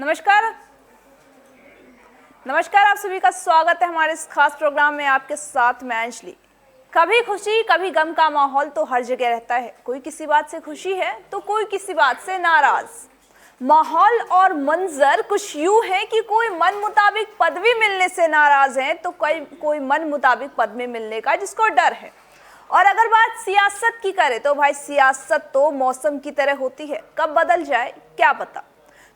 नमस्कार आप सभी का स्वागत है हमारे इस खास प्रोग्राम में। आपके साथ मैं अंजलि। कभी खुशी कभी गम का माहौल तो हर जगह रहता है। कोई किसी बात से खुशी है तो कोई किसी बात से नाराज। माहौल और मंजर कुछ यूं है कि कोई मन मुताबिक पदवी मिलने से नाराज है तो कोई मन मुताबिक पदवी मिलने का जिसको डर है। और अगर बात सियासत की करें तो भाई सियासत तो मौसम की तरह होती है, कब बदल जाए क्या पता।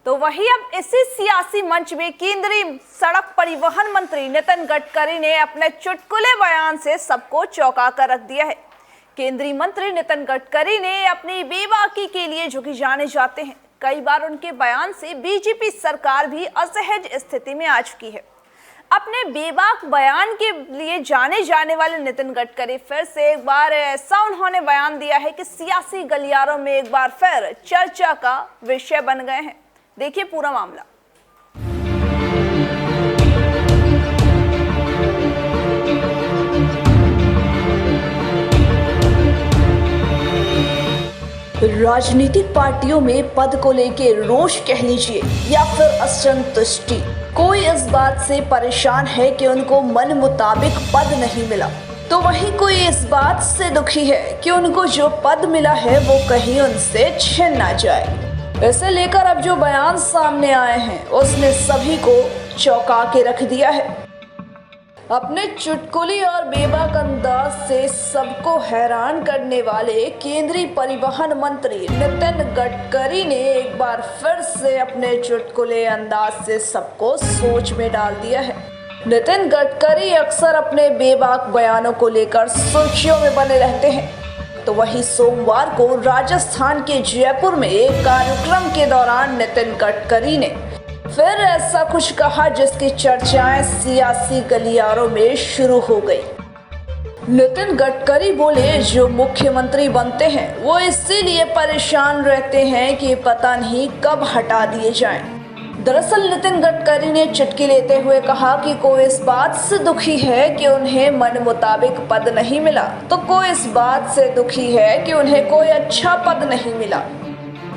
तो वही अब इसी सियासी मंच में केंद्रीय सड़क परिवहन मंत्री नितिन गडकरी ने अपने चुटकुले बयान से सबको चौंका कर रख दिया है। केंद्रीय मंत्री नितिन गडकरी ने अपनी बेबाकी के लिए जो कि जाने जाते हैं, कई बार उनके बयान से बीजेपी सरकार भी असहज स्थिति में आ चुकी है। अपने बेबाक बयान के लिए जाने जाने वाले नितिन गडकरी फिर से एक बार ऐसा उन्होंने बयान दिया है कि सियासी गलियारों में एक बार फिर चर्चा का विषय बन गए हैं। देखिए पूरा मामला। राजनीतिक पार्टियों में पद को लेके रोष कह लीजिए या फिर असंतुष्टि, कोई इस बात से परेशान है कि उनको मन मुताबिक पद नहीं मिला, तो वहीं कोई इस बात से दुखी है कि उनको जो पद मिला है वो कहीं उनसे छिन ना जाए। इसे लेकर अब जो बयान सामने आए हैं उसने सभी को चौंका के रख दिया है। अपने चुटकुली और बेबाक अंदाज से सबको हैरान करने वाले केंद्रीय परिवहन मंत्री नितिन गडकरी ने एक बार फिर से अपने चुटकुले अंदाज से सबको सोच में डाल दिया है। नितिन गडकरी अक्सर अपने बेबाक बयानों को लेकर सुर्खियों में बने रहते हैं। तो वही सोमवार को राजस्थान के जयपुर में एक कार्यक्रम के दौरान नितिन गडकरी ने फिर ऐसा कुछ कहा जिसकी चर्चाएं सियासी गलियारों में शुरू हो गई। नितिन गडकरी बोले, जो मुख्यमंत्री बनते हैं वो इसीलिए परेशान रहते हैं कि पता नहीं कब हटा दिए जाएं। दरअसल नितिन गडकरी ने चुटकी लेते हुए कहा कि कोई इस बात से दुखी है कि उन्हें मन मुताबिक पद नहीं मिला, तो कोई इस बात से दुखी है कि उन्हें कोई अच्छा पद नहीं मिला,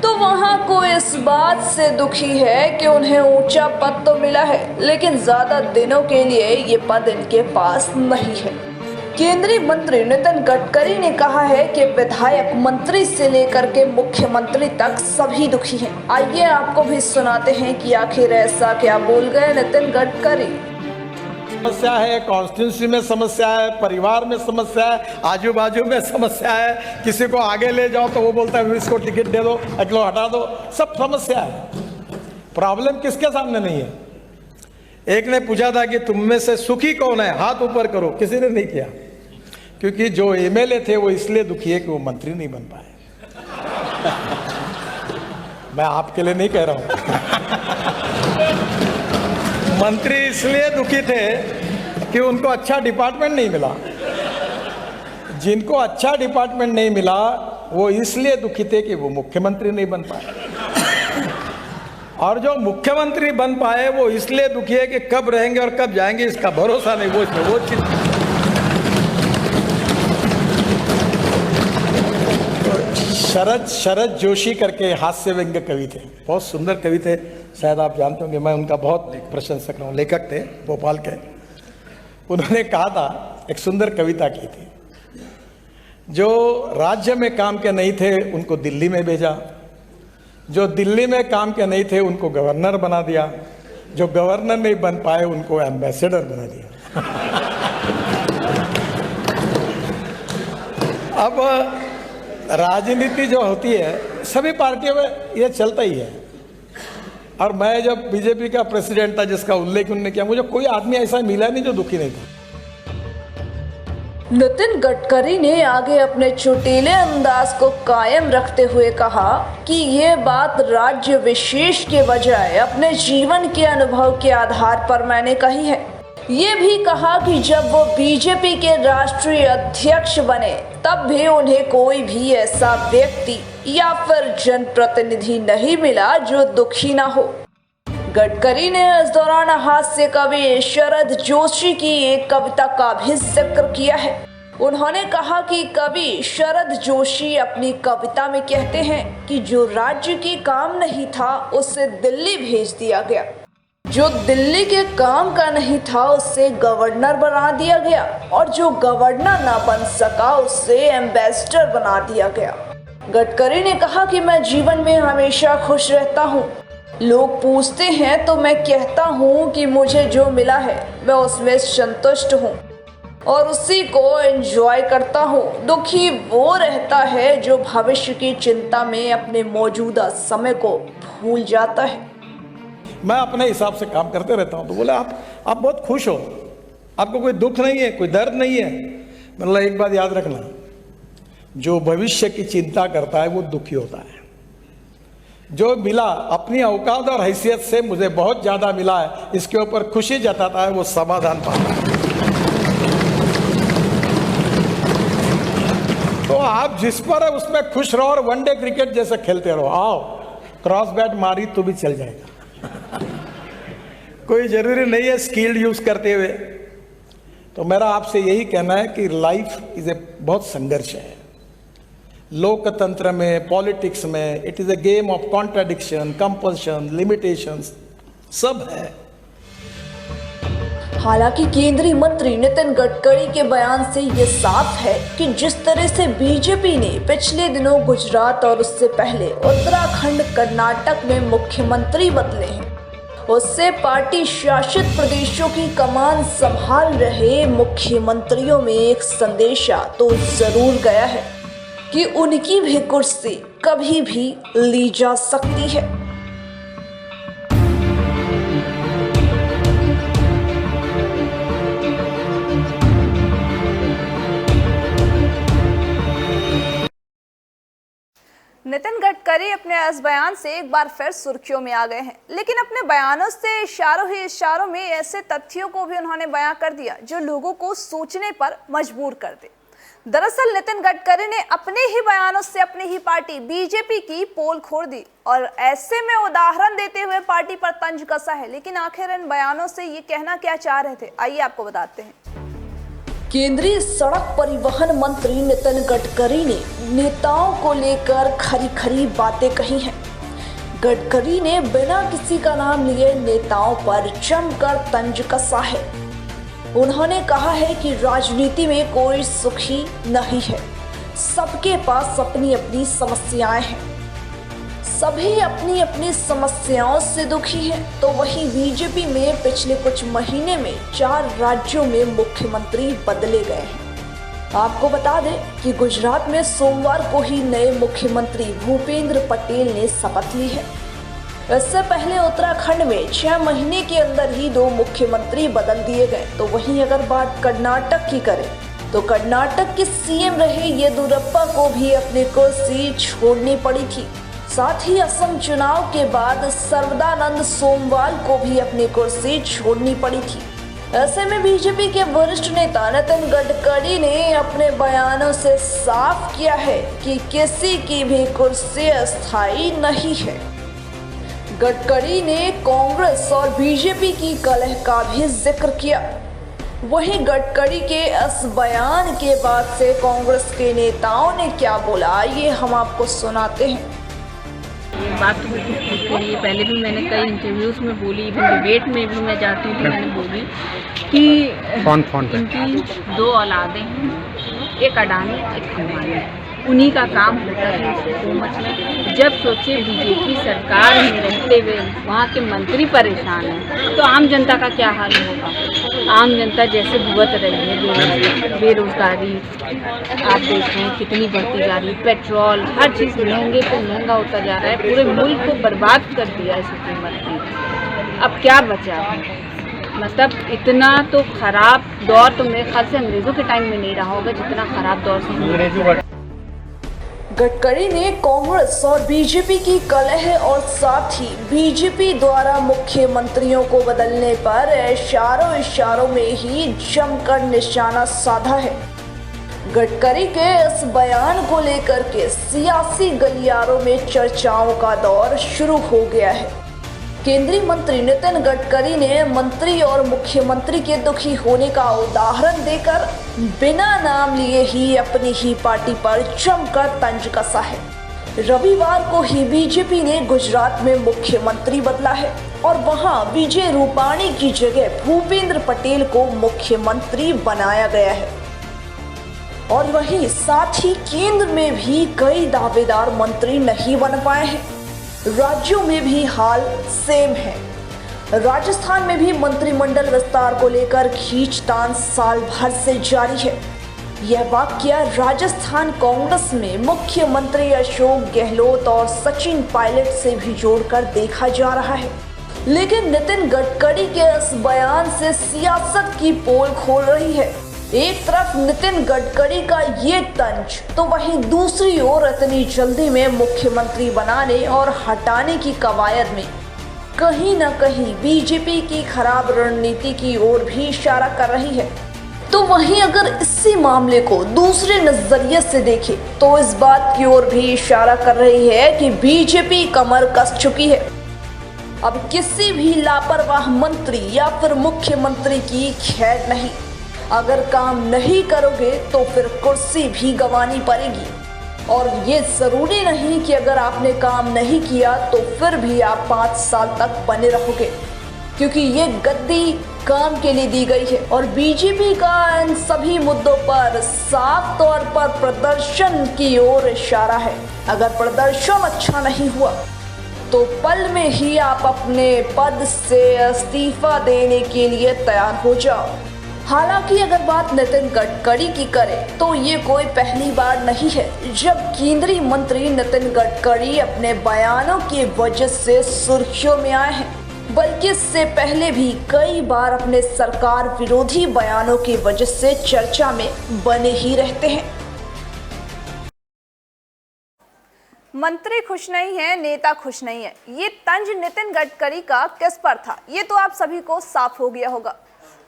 तो वहाँ कोई इस बात से दुखी है कि उन्हें ऊंचा पद तो मिला है लेकिन ज्यादा दिनों के लिए ये पद इनके पास नहीं है। केंद्रीय मंत्री नितिन गडकरी ने कहा है कि विधायक मंत्री से लेकर के मुख्यमंत्री तक सभी दुखी हैं। आइए आपको भी सुनाते हैं कि आखिर ऐसा क्या बोल गए नितिन गडकरी। समस्या है, कॉन्स्टिट्यूंसी में समस्या है, परिवार में समस्या है, आजू बाजू में समस्या है। किसी को आगे ले जाओ तो वो बोलता है इसको टिकट दे दो, अगलो हटा दो, सब समस्या है। प्रॉब्लम किसके सामने नहीं है। एक ने पूछा था कि तुम में से सुखी कौन है, हाथ ऊपर करो, किसी ने नहीं किया, क्योंकि जो एमएलए थे वो इसलिए दुखी है कि वो मंत्री नहीं बन पाए। मैं आपके लिए नहीं कह रहा हूं। मंत्री इसलिए दुखी थे कि उनको अच्छा डिपार्टमेंट नहीं मिला। जिनको अच्छा डिपार्टमेंट नहीं मिला वो इसलिए दुखी थे कि वो मुख्यमंत्री नहीं बन पाए, और जो मुख्यमंत्री बन पाए वो इसलिए दुखी है कि कब रहेंगे और कब जाएंगे इसका भरोसा नहीं। वो चिंता। शरद जोशी करके हास्य व्यंग्य कवि थे, बहुत सुंदर कवि थे, शायद आप जानते होंगे। मैं उनका बहुत प्रशंसक रहा हूँ, लेखक थे भोपाल के। उन्होंने कहा था, एक सुंदर कविता की थी, जो राज्य में काम के नहीं थे उनको दिल्ली में भेजा, जो दिल्ली में काम के नहीं थे उनको गवर्नर बना दिया, जो गवर्नर नहीं बन पाए उनको एम्बेसडर बना दिया। अब राजनीति जो होती है सभी पार्टियों में ये चलता ही है। और मैं जब बीजेपी का प्रेसिडेंट था, जिसका उल्लेख उन्होंने किया, मुझे कोई आदमी ऐसा मिला नहीं जो दुखी नहीं था। नितिन गडकरी ने आगे अपने चुटीले अंदाज को कायम रखते हुए कहा कि ये बात राज्य विशेष के बजाय अपने जीवन के अनुभव के आधार पर मैंने कही है। ये भी कहा कि जब वो बीजेपी के राष्ट्रीय अध्यक्ष बने तब भी उन्हें कोई भी ऐसा व्यक्ति या फिर जनप्रतिनिधि नहीं मिला जो दुखी ना हो। गडकरी ने इस दौरान हास्य कवि शरद जोशी की एक कविता का भी जिक्र किया है। उन्होंने कहा कि कवि शरद जोशी अपनी कविता में कहते हैं कि जो राज्य की काम नहीं था उसे दिल्ली भेज दिया गया, जो दिल्ली के काम का नहीं था उससे गवर्नर बना दिया गया, और जो गवर्नर ना बन सका उससे एम्बेसडर बना दिया गया। गडकरी ने कहा कि मैं जीवन में हमेशा खुश रहता हूँ। लोग पूछते हैं तो मैं कहता हूँ कि मुझे जो मिला है मैं उसमें संतुष्ट हूँ और उसी को एंजॉय करता हूँ। दुखी वो रहता है जो भविष्य की चिंता में अपने मौजूदा समय को भूल जाता है। मैं अपने हिसाब से काम करते रहता हूँ। तो बोले आप बहुत खुश हो, आपको कोई दुख नहीं है, कोई दर्द नहीं है। मतलब एक बात याद रखना, जो भविष्य की चिंता करता है वो दुखी होता है। जो मिला अपनी औकात और हैसियत से मुझे बहुत ज़्यादा मिला है, इसके ऊपर खुशी जताता है, वो समाधान पाता है। तो आप जिस पर है उसमें खुश रहो और वनडे क्रिकेट जैसे खेलते रहो। आओ क्रॉस बैट मारी तो भी चल जाएगा, कोई जरूरी नहीं है स्किल्ड यूज करते हुए। तो मेरा आपसे यही कहना है कि लाइफ इज ए बहुत संघर्ष है। लोकतंत्र में, पॉलिटिक्स में, it is a game of contradiction, compulsion, limitations सब है। हालांकि केंद्रीय मंत्री नितिन गडकरी के बयान से ये साफ है कि जिस तरह से बीजेपी ने पिछले दिनों गुजरात और उससे पहले उत्तराखंड, कर्नाटक में मुख्यमंत्री बदले हैं, उससे पार्टी शासित प्रदेशों की कमान संभाल रहे मुख्यमंत्रियों में एक संदेशा तो जरूर गया है कि उनकी भी कुर्सी कभी भी ली जा सकती है। नितिन गडकरी अपने इस बयान से एक बार फिर सुर्खियों में आ गए हैं, लेकिन अपने बयानों से इशारों ही इशारों में ऐसे तथ्यों को भी उन्होंने बयां कर दिया जो लोगों को सोचने पर मजबूर कर दे। दरअसल नितिन गडकरी ने अपने ही बयानों से अपनी ही पार्टी बीजेपी की पोल खोल दी और ऐसे में उदाहरण देते हुए पार्टी पर तंज कसा है। लेकिन आखिर इन बयानों से ये कहना क्या चाह रहे थे, आइए आपको बताते हैं। केंद्रीय सड़क परिवहन मंत्री नितिन गडकरी ने नेताओं को लेकर खरी खरी बातें कही हैं। गडकरी ने बिना किसी का नाम लिए नेताओं पर जमकर तंज कसा है। उन्होंने कहा है कि राजनीति में कोई सुखी नहीं है, सबके पास अपनी अपनी समस्याएं हैं, सभी अपनी अपनी समस्याओं से दुखी हैं। तो वहीं बीजेपी में पिछले कुछ महीने में 4 राज्यों में मुख्यमंत्री बदले गए हैं। आपको बता दें कि गुजरात में सोमवार को ही नए मुख्यमंत्री भूपेंद्र पटेल ने शपथ ली है। इससे पहले उत्तराखंड में 6 महीने के अंदर ही 2 मुख्यमंत्री बदल दिए गए। तो वहीं अगर बात कर्नाटक की करें तो कर्नाटक के सीएम रहे येदियुरप्पा को भी अपनी कुर्सी छोड़नी पड़ी थी। साथ ही असम चुनाव के बाद सर्बानंद सोनोवाल को भी अपनी कुर्सी छोड़नी पड़ी थी। ऐसे में बीजेपी के वरिष्ठ नेता नितिन गडकरी ने अपने बयानों से साफ किया है कि किसी की भी कुर्सी अस्थायी नहीं है। गडकरी ने कांग्रेस और बीजेपी की कलह का भी जिक्र किया। वहीं गडकरी के इस बयान के बाद से कांग्रेस के नेताओं ने क्या बोला, ये हम आपको सुनाते हैं। ये बात तो बिल्कुल ठीक है। ये पहले भी मैंने कई इंटरव्यूज़ में बोली, इवन डिबेट में भी मैं जाती हूँ तो मैंने बोली कि इनकी 2 औलादें हैं, एक अडानी एक अंबानी। उन्हीं का काम होता है इस हुकूमत में। जब सोचे बीजेपी सरकार में रहते हुए वहाँ के मंत्री परेशान हैं तो आम जनता का क्या हाल होगा। आम जनता जैसे भुगत रही है, बेरोजगारी आप देख रहे हैं कितनी बढ़ती जा रही है, पेट्रोल हर चीज़ महंगे पे महंगा होता जा रहा है। पूरे मुल्क को बर्बाद कर दिया इस हुकूमत ने। अब क्या बचा, मतलब इतना तो ख़राब दौर तो मेरे ख्याल से अंग्रेज़ों के टाइम में नहीं रहा होगा जितना ख़राब दौर से। गडकरी ने कांग्रेस और बीजेपी की कलह और साथ ही बीजेपी द्वारा मुख्यमंत्रियों को बदलने पर इशारों में ही जमकर निशाना साधा है। गडकरी के इस बयान को लेकर के सियासी गलियारों में चर्चाओं का दौर शुरू हो गया है। केंद्रीय मंत्री नितिन गडकरी ने मंत्री और मुख्यमंत्री के दुखी होने का उदाहरण देकर बिना नाम लिए ही अपनी ही पार्टी पर जमकर तंज कसा है। रविवार को ही बीजेपी ने गुजरात में मुख्यमंत्री बदला है और वहां विजय रूपाणी की जगह भूपेंद्र पटेल को मुख्यमंत्री बनाया गया है। और वहीं साथ ही केंद्र में भी कई दावेदार मंत्री नहीं बन पाए हैं। राज्यों में भी हाल सेम है। राजस्थान में भी मंत्रिमंडल विस्तार को लेकर खींचतान साल भर से जारी है। यह वाकया राजस्थान कांग्रेस में मुख्यमंत्री अशोक गहलोत और सचिन पायलट से भी जोड़कर देखा जा रहा है। लेकिन नितिन गडकरी के इस बयान से सियासत की पोल खोल रही है। एक तरफ नितिन गडकरी का ये तंज, तो वहीं दूसरी ओर इतनी जल्दी में मुख्यमंत्री बनाने और हटाने की कवायद में कहीं न कहीं बीजेपी की खराब रणनीति की ओर भी इशारा कर रही है। तो वहीं अगर इसी मामले को दूसरे नजरिए से देखें तो इस बात की ओर भी इशारा कर रही है कि बीजेपी कमर कस चुकी है। अब किसी भी लापरवाह मंत्री या फिर मुख्यमंत्री की खैर नहीं। अगर काम नहीं करोगे तो फिर कुर्सी भी गंवानी पड़ेगी। और ये जरूरी नहीं कि अगर आपने काम नहीं किया तो फिर भी आप 5 साल तक बने रहोगे, क्योंकि ये गद्दी काम के लिए दी गई है। और बीजेपी का इन सभी मुद्दों पर साफ तौर पर प्रदर्शन की ओर इशारा है। अगर प्रदर्शन अच्छा नहीं हुआ तो पल में ही आप अपने पद से इस्तीफा देने के लिए तैयार हो जाओ। हालांकि अगर बात नितिन गडकरी की करें तो ये कोई पहली बार नहीं है जब केंद्रीय मंत्री नितिन गडकरी अपने बयानों की वजह से सुर्खियों में आए हैं, बल्कि इससे पहले भी कई बार अपने सरकार विरोधी बयानों की वजह से चर्चा में बने ही रहते हैं। मंत्री खुश नहीं है, नेता खुश नहीं है, ये तंज नितिन गडकरी का किस पर था, ये तो आप सभी को साफ हो गया होगा।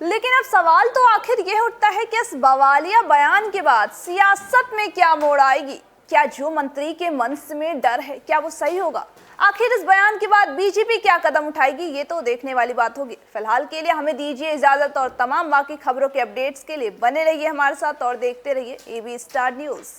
लेकिन अब सवाल तो आखिर यह उठता है कि इस बवालिया बयान के बाद सियासत में क्या मोड़ आएगी। क्या जो मंत्री के मन में डर है, क्या वो सही होगा? आखिर इस बयान के बाद बीजेपी क्या कदम उठाएगी, ये तो देखने वाली बात होगी। फिलहाल के लिए हमें दीजिए इजाजत और तमाम बाकी खबरों के अपडेट्स के लिए बने रहिए हमारे साथ और देखते रहिए AB स्टार न्यूज़।